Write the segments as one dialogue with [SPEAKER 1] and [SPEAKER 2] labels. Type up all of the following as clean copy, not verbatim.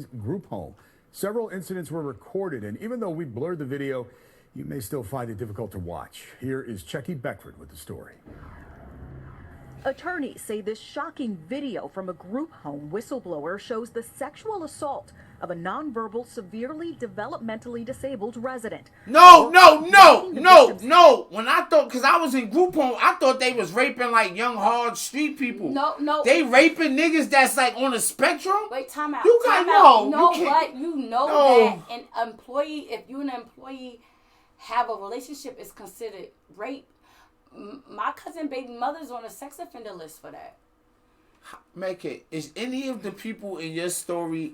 [SPEAKER 1] group home. Several incidents were recorded, and even though we blurred the video, you may still find it difficult to watch. Here is Checky Beckford with the story.
[SPEAKER 2] Attorneys say this shocking video from a group home whistleblower shows the sexual assault of a nonverbal, severely developmentally disabled resident.
[SPEAKER 3] No. When I thought, because I was in group home, I thought they was raping like young, hard street people.
[SPEAKER 4] No.
[SPEAKER 3] They raping niggas that's like on the spectrum?
[SPEAKER 4] Wait, time out.
[SPEAKER 3] You
[SPEAKER 4] time
[SPEAKER 3] got
[SPEAKER 4] out.
[SPEAKER 3] no.
[SPEAKER 4] You know that an employee, if you and an employee have a relationship, is considered rape. My cousin baby mother's on a sex offender list for that.
[SPEAKER 3] Make it. Is any of the people in your story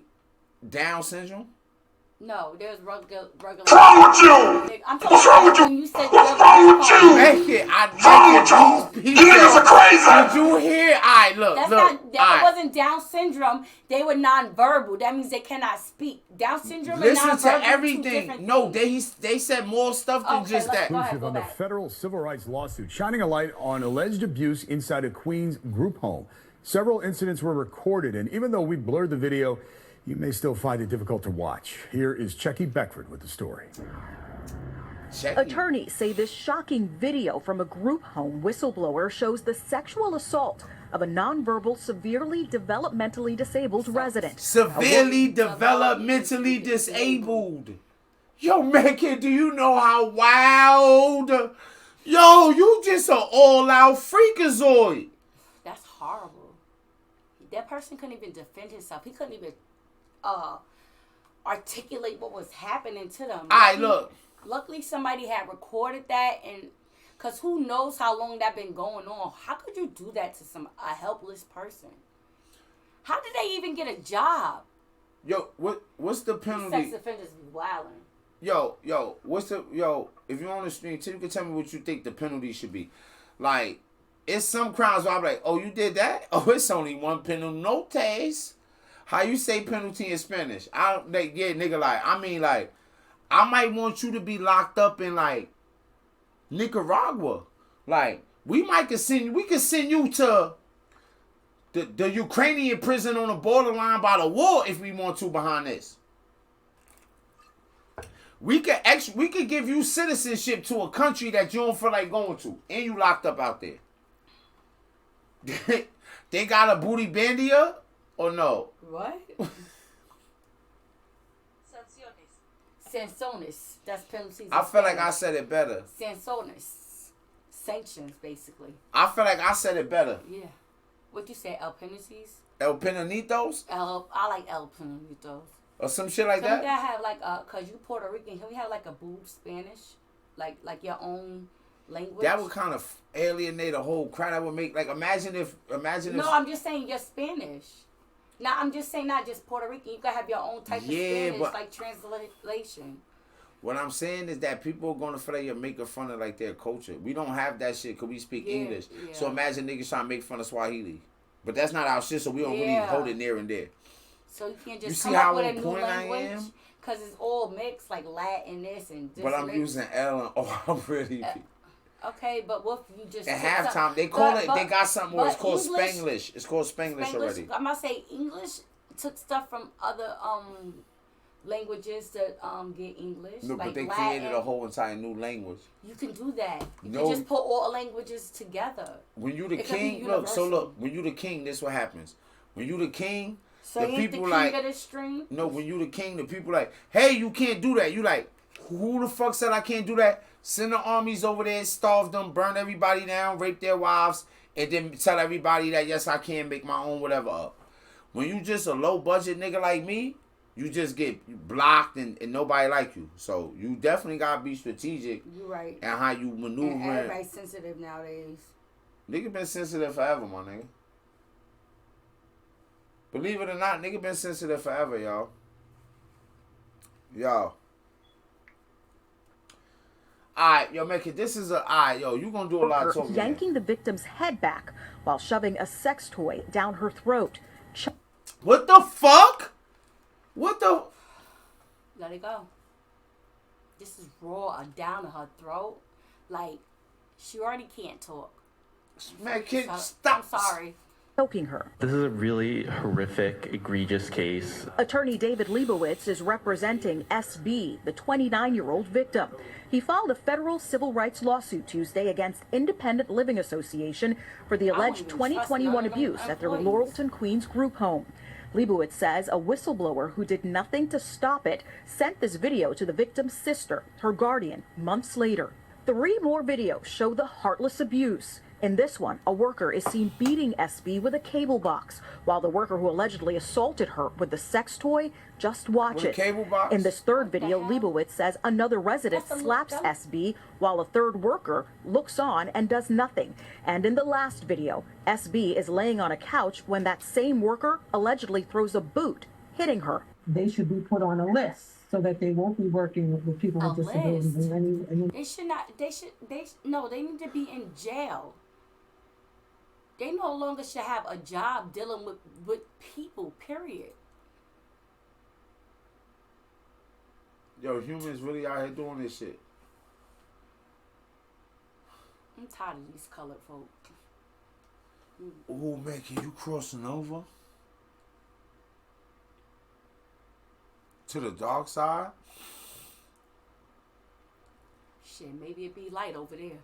[SPEAKER 3] Down syndrome?
[SPEAKER 4] No, there's regular.
[SPEAKER 5] What's wrong with you?
[SPEAKER 4] I'm talking about when you said
[SPEAKER 5] What's wrong with you?
[SPEAKER 3] Make it.
[SPEAKER 5] What's wrong with you? You niggas are crazy.
[SPEAKER 3] Did you hear? Alright, look.
[SPEAKER 4] That wasn't Down syndrome. They were nonverbal. That means they cannot speak. Down syndrome and nonverbal.
[SPEAKER 3] Listen to everything. No, they said more stuff than just that.
[SPEAKER 1] Exclusive on the federal civil rights lawsuit, shining a light on alleged abuse inside a Queens group home. Several incidents were recorded, and even though we blurred the video, you may still find it difficult to watch. Here is Checky Beckford with the story.
[SPEAKER 2] Attorneys say this shocking video from a group home whistleblower shows the sexual assault of a nonverbal, severely developmentally disabled resident.
[SPEAKER 3] Severely developmentally disabled. Yo, Megan, do you know how wild? Yo, you just an all-out freakazoid.
[SPEAKER 4] That's horrible. That person couldn't even defend himself. He couldn't even articulate what was happening to them. Luckily, somebody had recorded that, and because who knows how long that been going on. How could you do that to a helpless person? How did they even get a job?
[SPEAKER 3] Yo, what's the penalty?
[SPEAKER 4] Sex offenders be wilding.
[SPEAKER 3] If you're on the stream, you can tell me what you think the penalty should be. Like, it's some crimes where I'm like, oh, you did that? Oh, it's only one penalty. No taste. How you say penalty in Spanish? I might want you to be locked up in like Nicaragua. Like, we could send you to the Ukrainian prison on the borderline by the war if we want to behind this. We could give you citizenship to a country that you don't feel like going to, and you locked up out there. They got a booty bandia or no?
[SPEAKER 4] What? Sansonis. That's penalties.
[SPEAKER 3] I feel like I said it better.
[SPEAKER 4] Sansonis. Sanctions, basically.
[SPEAKER 3] I feel like I said it better.
[SPEAKER 4] Yeah. What you say? El penalties?
[SPEAKER 3] El penanitos?
[SPEAKER 4] I like el penanitos.
[SPEAKER 3] Or some shit like that?
[SPEAKER 4] Some guy have like cause you Puerto Rican, can we have like a boob Spanish? Like your own language?
[SPEAKER 3] That would kind of alienate a whole crowd. That would make like imagine if
[SPEAKER 4] No, I'm just saying you're Spanish. Now I'm just saying not just Puerto Rican. You can have your own type of Spanish, but like translation.
[SPEAKER 3] What I'm saying is that people are gonna feel like you're making fun of like their culture. We don't have that shit because we speak English. Yeah. So imagine niggas trying to make fun of Swahili, but that's not our shit. So we don't really hold it near and there.
[SPEAKER 4] So you can't just come up with a new language because it's all mixed like Latin this and this.
[SPEAKER 3] But I'm using L and O. I'm really.
[SPEAKER 4] Okay, but what if you just
[SPEAKER 3] at halftime they call it. They got something where it's called Spanglish. It's called Spanglish already.
[SPEAKER 4] I'm gonna say English took stuff from other languages to get English.
[SPEAKER 3] No,
[SPEAKER 4] like
[SPEAKER 3] but they
[SPEAKER 4] Latin.
[SPEAKER 3] created a whole entire new language.
[SPEAKER 4] You can do that. You can just put all languages together.
[SPEAKER 3] When you the king, when you the king, this what happens. When you the king,
[SPEAKER 4] so
[SPEAKER 3] the
[SPEAKER 4] people
[SPEAKER 3] the
[SPEAKER 4] like of the stream.
[SPEAKER 3] No, when you the king, the people like, hey, you can't do that. You like, who the fuck said I can't do that? Send the armies over there, starve them, burn everybody down, rape their wives, and then tell everybody that yes, I can make my own whatever up. When you just a low budget nigga like me, you just get blocked and nobody like you. So you definitely gotta be strategic.
[SPEAKER 4] You're right.
[SPEAKER 3] And how you maneuver.
[SPEAKER 4] And everybody's sensitive nowadays.
[SPEAKER 3] Nigga been sensitive forever, my nigga. Believe it or not, nigga been sensitive forever, y'all. Alright, yo, make it. This is you gonna do a lot of talking.
[SPEAKER 2] Yanking the victim's head back while shoving a sex toy down her throat.
[SPEAKER 3] What the fuck? What the?
[SPEAKER 4] Let it go. This is raw down her throat. Like, she already can't talk.
[SPEAKER 3] Man, kid, stop.
[SPEAKER 4] I'm sorry.
[SPEAKER 2] choking her.
[SPEAKER 6] This is a really horrific, egregious case.
[SPEAKER 2] Attorney David Leibowitz is representing SB, the 29-year-old victim. He filed a federal civil rights lawsuit Tuesday against Independent Living Association for the alleged 2021 abuse at their Laurelton, Queens group home. Leibowitz says a whistleblower who did nothing to stop it sent this video to the victim's sister, her guardian, months later. 3 more videos show the heartless abuse. In this one, a worker is seen beating SB with a cable box, while the worker who allegedly assaulted her with the sex toy just watches. In this third video, Leibowitz says another resident slaps SB, while a third worker looks on and does nothing. And in the last video, SB is laying on a couch when that same worker allegedly throws a boot, hitting her.
[SPEAKER 7] They should be put on a list so that they won't be working with people with disabilities.
[SPEAKER 4] They should not. They need to be in jail. They no longer should have a job dealing with people, period.
[SPEAKER 3] Yo, humans really out here doing this shit.
[SPEAKER 4] I'm tired of these colored folk.
[SPEAKER 3] Ooh, man, can you crossing over to the dark side?
[SPEAKER 4] Shit, maybe it'd be light over there.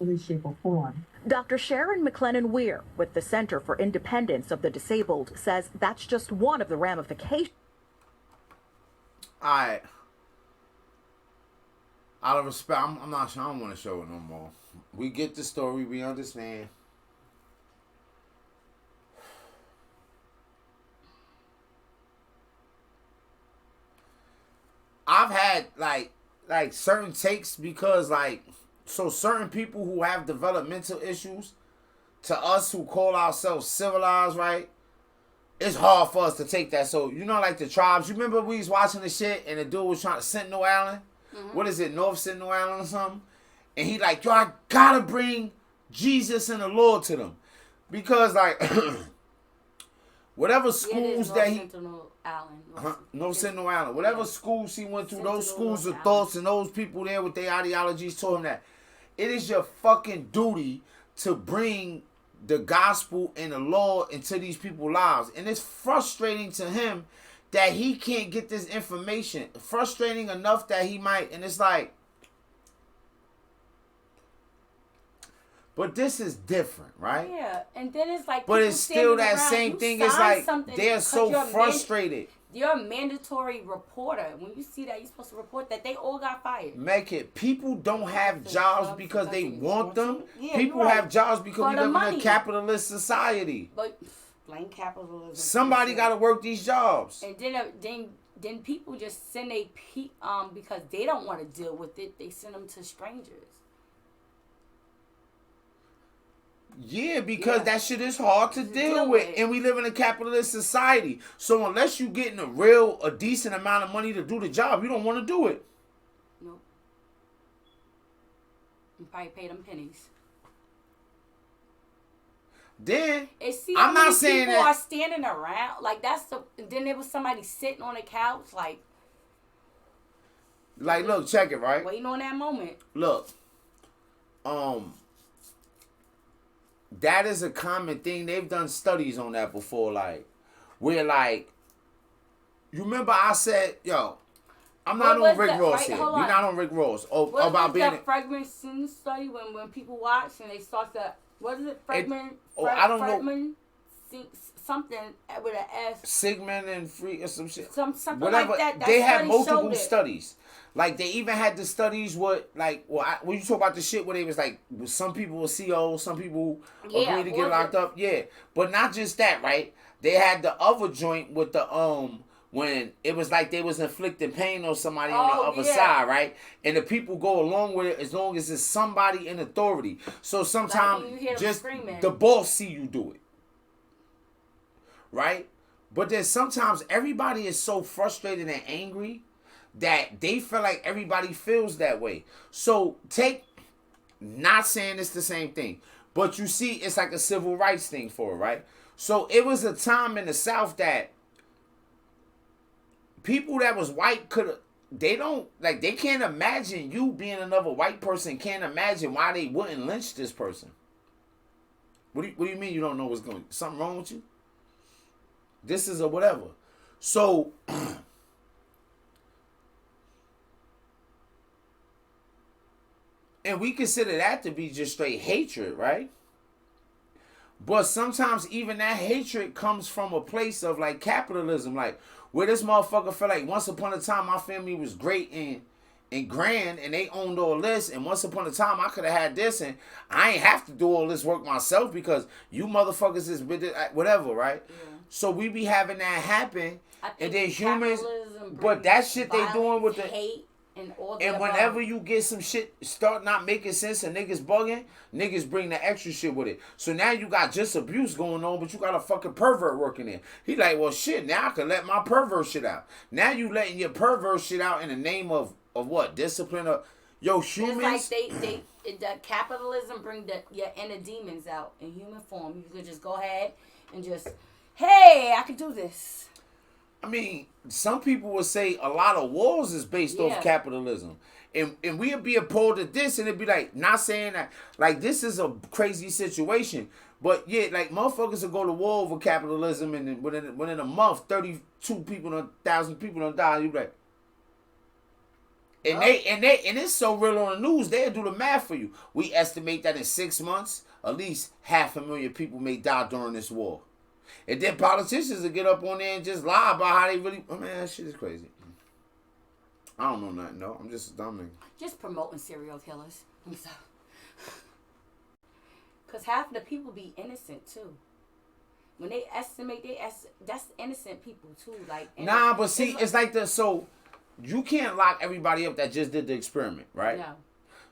[SPEAKER 7] Any shape or form.
[SPEAKER 2] Dr. Sharon McLennan Weir with the Center for Independence of the Disabled says that's just one of the ramifications.
[SPEAKER 3] Alright. Out of respect, I'm not sure. I don't want to show it no more. We get the story. We understand. I've had like certain takes because so certain people who have developmental issues, to us who call ourselves civilized, right? It's hard for us to take that. So, you know, like the tribes. You remember we was watching the shit and the dude was trying to Sentinel Island? Mm-hmm. What is it, North Sentinel Island or something? And he like, yo, I gotta bring Jesus and the Lord to them. Because, like, whatever schools that he...
[SPEAKER 4] Sentinel Island.
[SPEAKER 3] North Sentinel Island. Whatever schools he went to, those schools of thoughts and those people there with their ideologies told him that it is your fucking duty to bring the gospel and the law into these people's lives. And it's frustrating to him that he can't get this information. Frustrating enough that he might, and it's like, but this is different, right?
[SPEAKER 4] Yeah, and then it's like,
[SPEAKER 3] but it's still that same thing. It's like they're so frustrated.
[SPEAKER 4] You're a mandatory reporter. When you see that, you're supposed to report that. They all got fired.
[SPEAKER 3] Make it. People don't have jobs because they want them. Yeah, people have jobs because we live in a capitalist society.
[SPEAKER 4] But blame capitalism.
[SPEAKER 3] Somebody got to work these jobs.
[SPEAKER 4] And then people just send because they don't want to deal with it. They send them to strangers.
[SPEAKER 3] Yeah, because that shit is hard to deal with. And we live in a capitalist society. So unless you're getting a decent amount of money to do the job, you don't want to do it.
[SPEAKER 4] Nope. You probably pay them pennies.
[SPEAKER 3] Then,
[SPEAKER 4] I'm not saying that people are standing around. Like, then there was somebody sitting on the couch, like,
[SPEAKER 3] look, check it, right?
[SPEAKER 4] Waiting on that moment.
[SPEAKER 3] Look, that is a common thing. They've done studies on that before, where, you remember I said, yo, I'm not on Rick Ross here. We're not on Rick Ross.
[SPEAKER 4] About being that fragmentation study when people watch and they start to, what is it, fragment?
[SPEAKER 3] I don't know.
[SPEAKER 4] Something with an S.
[SPEAKER 3] Sigmund and Free or some shit.
[SPEAKER 4] Something whatever. Like that.
[SPEAKER 3] They had multiple studies. Like, they even had the studies when you talk about the shit where they was like, some people were COs, some people agreed to get locked up. Yeah. But not just that, right? They had the other joint with the, when it was like they was inflicting pain on somebody on the other side, right? And the people go along with it as long as it's somebody in authority. So sometimes just the boss see you do it. Right? But then sometimes everybody is so frustrated and angry that they feel like everybody feels that way. So not saying it's the same thing, but you see it's like a civil rights thing for it, right? So it was a time in the South that people that was white they can't imagine you being another white person, can't imagine why they wouldn't lynch this person. What do you mean you don't know what's going? Something wrong with you? This is a whatever. So and we consider that to be just straight hatred, right? But sometimes even that hatred comes from a place of like capitalism, like where this motherfucker felt like once upon a time my family was great and grand and they owned all this, and once upon a time I could have had this and I ain't have to do all this work myself because you motherfuckers is with it, whatever, right? Yeah. So we be having that happen, and then humans, but that shit they doing with the
[SPEAKER 4] hate.
[SPEAKER 3] And whenever you get some shit start not making sense and niggas bugging, niggas bring the extra shit with it. So now you got just abuse going on, but you got a fucking pervert working in. He like, well shit, now I can let my pervert shit out. Now you letting your pervert shit out in the name of what? Discipline or humans?
[SPEAKER 4] It's like the capitalism bring your inner demons out in human form. You could just go ahead and just, hey, I can do this.
[SPEAKER 3] I mean, some people would say a lot of wars is based off capitalism. And we'd be opposed to this, and it'd be like, not saying that, like, this is a crazy situation. But, yeah, like, motherfuckers will go to war over capitalism, and then within a month, 1,000 people don't die. You be like, and it's so real on the news, they'll do the math for you. We estimate that in 6 months, at least 500,000 people may die during this war. And then politicians will get up on there and just lie about how they really... Oh, man, that shit is crazy. I don't know nothing, no. I'm just a dumb nigga.
[SPEAKER 4] Just promoting serial killers. Because half of the people be innocent, too. When they estimate, that's innocent people, too. Like
[SPEAKER 3] nah, but see, it's like the... So, you can't lock everybody up that just did the experiment, right? No.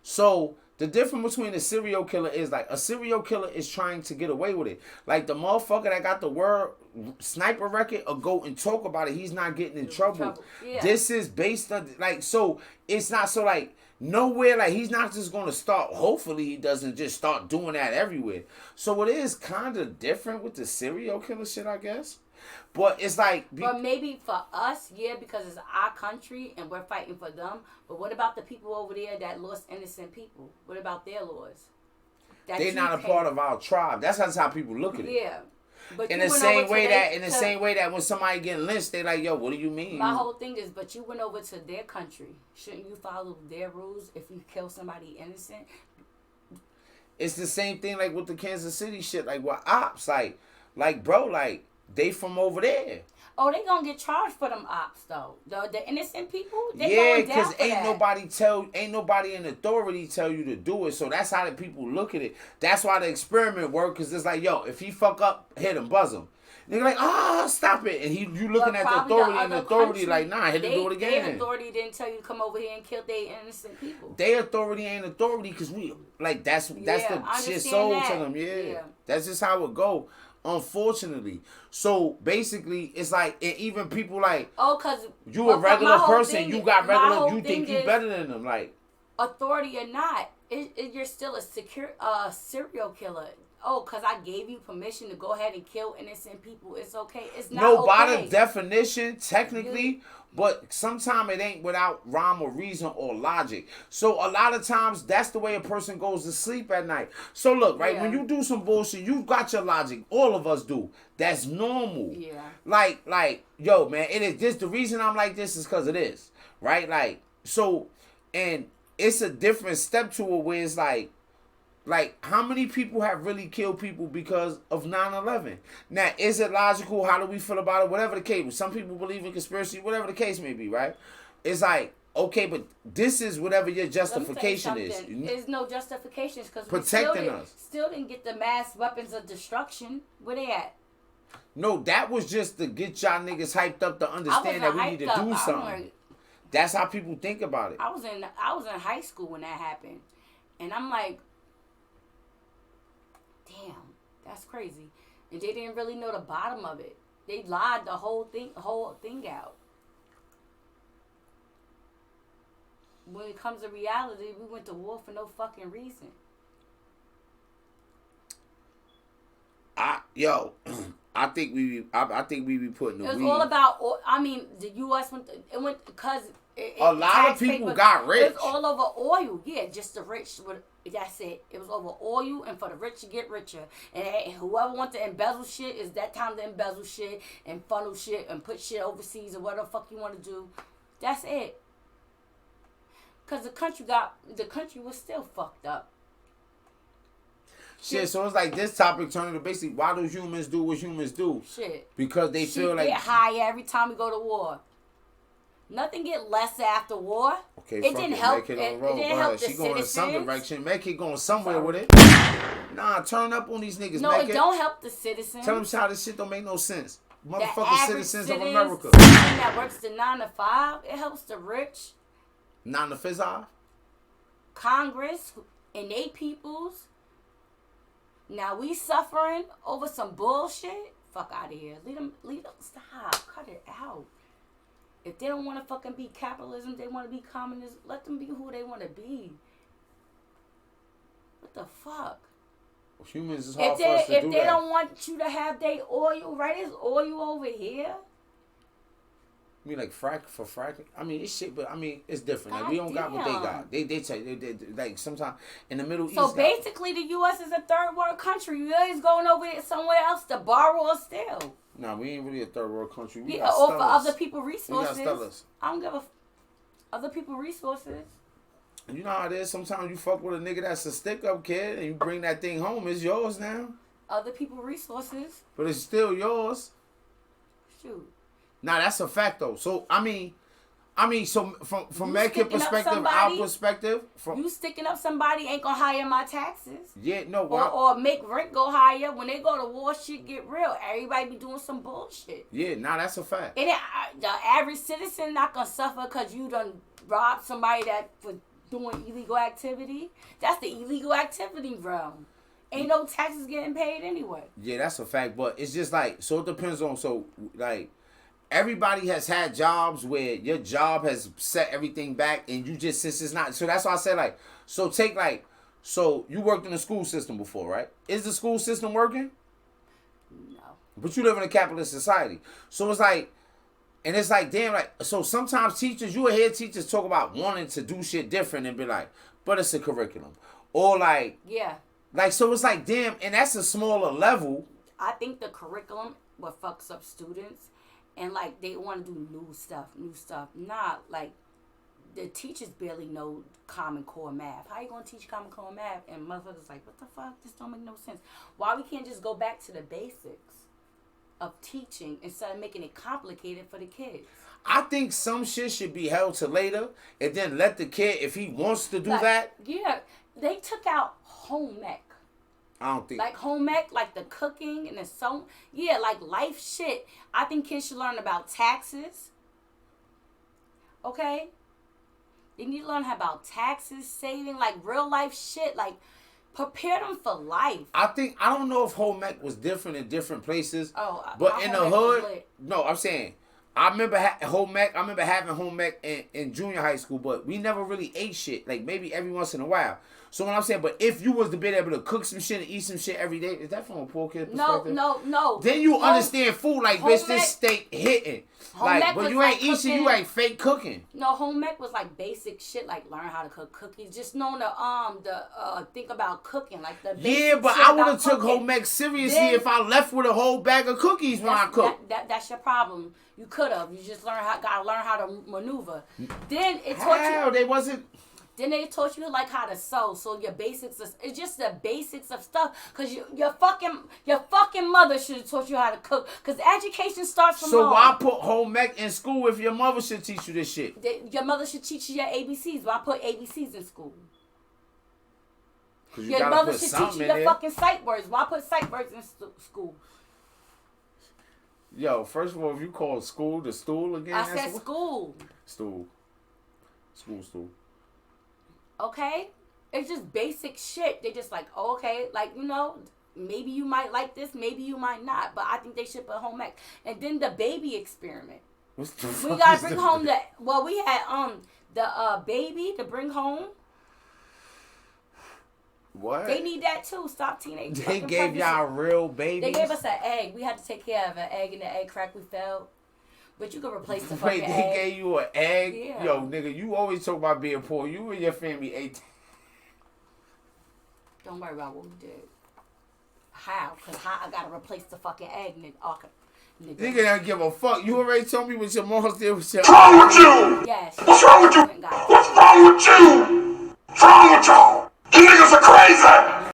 [SPEAKER 3] So... The difference between a serial killer is like a serial killer is trying to get away with it. Like the motherfucker that got the word sniper record or go and talk about it, he's not getting in trouble. Yeah. This is based on like, so it's not so like nowhere, like he's not just going to start. Hopefully he doesn't just start doing that everywhere. So it is kind of different with the serial killer shit, I guess. But it's like...
[SPEAKER 4] But maybe for us, yeah, because it's our country and we're fighting for them. But what about the people over there that lost innocent people? What about their laws?
[SPEAKER 3] They're not a part of our tribe. That's how people look at it.
[SPEAKER 4] Yeah. But
[SPEAKER 3] in the same way that when somebody getting lynched, they like, yo, what do you mean?
[SPEAKER 4] My whole thing is, but you went over to their country. Shouldn't you follow their rules if you kill somebody innocent?
[SPEAKER 3] It's the same thing like with the Kansas City shit, like with ops, like bro, like they from over there.
[SPEAKER 4] Oh, they gonna get charged for them ops though. The innocent people.
[SPEAKER 3] Yeah, because ain't nobody in authority tell you to do it. So that's how the people look at it. That's why the experiment work. Because it's like, yo, if he fuck up, hit him, buzz him. They're like, stop it. And you looking at the authority, and the authority like, nah, hit him, do it again.
[SPEAKER 4] Their authority didn't tell you to come over here and kill their innocent people.
[SPEAKER 3] Their authority ain't authority because we like that's the shit sold to them. Yeah, that's just how it go. Unfortunately, so basically, it's like even people like,
[SPEAKER 4] cause
[SPEAKER 3] you a regular person, you got regular, you think you better than them, like
[SPEAKER 4] authority or not, you're still a serial killer. Oh, cause I gave you permission to go ahead and kill innocent people. It's okay. It's not
[SPEAKER 3] no, by the definition, technically, but sometimes it ain't without rhyme or reason or logic. So a lot of times that's the way a person goes to sleep at night. So look, right, when you do some bullshit, you got your logic. All of us do. That's normal. Yeah. Like, yo, man, it is this. The reason I'm like this is because it is, right? Like, so, and it's a different step to it where it's like, how many people have really killed people because of 9/11? Now, is it logical? How do we feel about it? Whatever the case. Some people believe in conspiracy, whatever the case may be, right? It's like, okay, but this is whatever your justification is.
[SPEAKER 4] There's no justifications because
[SPEAKER 3] protecting us.
[SPEAKER 4] Still didn't get the mass weapons of destruction. Where they at?
[SPEAKER 3] No, that was just to get y'all niggas hyped up to understand that we need to do something. That's how people think about it.
[SPEAKER 4] I was in high school when that happened, and I'm like, damn, that's crazy. And they didn't really know the bottom of it. They lied the whole thing out. When it comes to reality, we went to war for no fucking reason.
[SPEAKER 3] I I think we be putting.
[SPEAKER 4] It was all about. I mean, the U.S. went because
[SPEAKER 3] a lot of people got rich.
[SPEAKER 4] It was all over oil. Yeah, just the rich. That's it. It was over oil, and for the rich to get richer. And whoever wants to embezzle shit is that time to embezzle shit and funnel shit and put shit overseas or whatever the fuck you want to do. That's it. Cause the country was still fucked up.
[SPEAKER 3] Shit, so it's like this topic turning to basically why do humans do what humans do?
[SPEAKER 4] Shit.
[SPEAKER 3] Because they feel like
[SPEAKER 4] get higher every time we go to war. Nothing get less after war.
[SPEAKER 3] Okay,
[SPEAKER 4] it didn't help. It didn't help the
[SPEAKER 3] She going in some
[SPEAKER 4] citizens.
[SPEAKER 3] direction. Make it going somewhere with it. Nah, turn up on these niggas.
[SPEAKER 4] No, it don't help the citizens.
[SPEAKER 3] Tell them how this shit don't make no sense. Motherfucking citizens of America.
[SPEAKER 4] That works the 9 to 5. It helps the rich.
[SPEAKER 3] 9 to 5.
[SPEAKER 4] Congress and they peoples. Now we suffering over some bullshit. Fuck out of here. Leave them. Stop. Cut it out. If they don't want to fucking be capitalism, they want to be communism. Let them be who they want to be. What the fuck?
[SPEAKER 3] Humans is hard for us to do that.
[SPEAKER 4] If they don't want you to have their oil, right? There's oil over here.
[SPEAKER 3] I mean, like fracking. I mean, it's shit, but I mean, it's different. Like, we don't got what they got. They tell you, they like sometimes in the Middle East.
[SPEAKER 4] So basically, the U.S. is a third world country. You always going over there somewhere else to borrow or steal.
[SPEAKER 3] Nah, we ain't really a third world country. We
[SPEAKER 4] got or for other people resources.
[SPEAKER 3] We got stellars.
[SPEAKER 4] I don't give a other people resources.
[SPEAKER 3] You know how it is. Sometimes you fuck with a nigga that's a stick up kid, and you bring that thing home. It's yours now.
[SPEAKER 4] Other people resources.
[SPEAKER 3] But it's still yours.
[SPEAKER 4] Shoot.
[SPEAKER 3] Nah, that's a fact though. So I mean, so from Medicare perspective, our perspective,
[SPEAKER 4] you sticking up somebody ain't gonna hire my taxes.
[SPEAKER 3] Yeah, no.
[SPEAKER 4] Or make rent go higher. When they go to war, shit get real. Everybody be doing some bullshit.
[SPEAKER 3] Yeah, nah, that's a fact.
[SPEAKER 4] And the average citizen not gonna suffer because you done robbed somebody that for doing illegal activity. That's the illegal activity realm. Ain't no taxes getting paid anyway.
[SPEAKER 3] Yeah, that's a fact. But it's just like, so it depends on, so like, everybody has had jobs where your job has set everything back and you just, since it's not, so that's why I said like, so take like, so you worked in the school system before, right? Is the school system working?
[SPEAKER 4] No.
[SPEAKER 3] But you live in a capitalist society. So it's like, and it's like, damn, like, so sometimes teachers, you will hear teachers talk about wanting to do shit different and be like, but it's a curriculum. Or like,
[SPEAKER 4] yeah. Like,
[SPEAKER 3] so it's like, damn, and that's a smaller level.
[SPEAKER 4] I think the curriculum, what fucks up students, and like they want to do new stuff. Nah, like the teachers barely know Common Core math. How you gonna teach Common Core math? And motherfuckers like, what the fuck? This don't make no sense. Why we can't just go back to the basics of teaching instead of making it complicated for the kids?
[SPEAKER 3] I think some shit should be held to later, and then let the kid, if he wants to do that.
[SPEAKER 4] Yeah, they took out home ec.
[SPEAKER 3] I don't think.
[SPEAKER 4] Like home ec, like the cooking and the sewing. Yeah, like life shit. I think kids should learn about taxes. Okay? They need to learn about taxes, saving, like real life shit. Like, prepare them for life.
[SPEAKER 3] I don't know if home ec was different in different places.
[SPEAKER 4] Oh,
[SPEAKER 3] but in the hood, no, I'm saying, I remember home ec. I remember having home ec in junior high school, but we never really ate shit. Like maybe every once in a while. So what I'm saying, but if you was to be able to cook some shit and eat some shit every day, is that from a poor kid perspective?
[SPEAKER 4] No.
[SPEAKER 3] Then you understand food. Like, bitch, this steak hitting. Like, but you ain't eating, you ain't fake cooking.
[SPEAKER 4] No, home ec was like basic shit, like learn how to cook cookies. Just knowing the think about cooking, like the basic
[SPEAKER 3] yeah, but I would have took home ec seriously if I left with a whole bag of cookies when I cook.
[SPEAKER 4] That's your problem. You could have. You just gotta learn how to maneuver. Then it taught you.
[SPEAKER 3] They wasn't.
[SPEAKER 4] Then they taught you like how to sew. So your basics it's just the basics of stuff. Cause your fucking mother should have taught you how to cook. Cause education starts from home.
[SPEAKER 3] So why put home ec in school if your mother should teach you this shit?
[SPEAKER 4] Your mother should teach you your ABCs. Why put ABCs in school?
[SPEAKER 3] Cause
[SPEAKER 4] your mother should teach you your fucking sight words. Why put sight words in school?
[SPEAKER 3] Yo, first of all, if you call school the stool again,
[SPEAKER 4] I said school.
[SPEAKER 3] Stool. Stool.
[SPEAKER 4] Okay? It's just basic shit. They just like, oh, okay, like, you know, maybe you might like this, maybe you might not. But I think they should put home ec. And then the baby experiment. We gotta bring home we had the baby to bring home.
[SPEAKER 3] What?
[SPEAKER 4] They need that too. Stop teenage.
[SPEAKER 3] They gave y'all real babies.
[SPEAKER 4] They gave us an egg. We had to take care of an egg, and the egg crack we felt. But you could replace the fucking egg.
[SPEAKER 3] They gave you an egg?
[SPEAKER 4] Yeah.
[SPEAKER 3] Yo, nigga, you always talk about being poor. You and your family ate.
[SPEAKER 4] Don't worry about what we did. How? Because I got to replace the fucking egg, nigga. Okay.
[SPEAKER 3] Nigga don't give a fuck. You already told me what your mom's did with your...
[SPEAKER 5] What's wrong with you?
[SPEAKER 4] Yes.
[SPEAKER 5] What's wrong with you? What's wrong with you?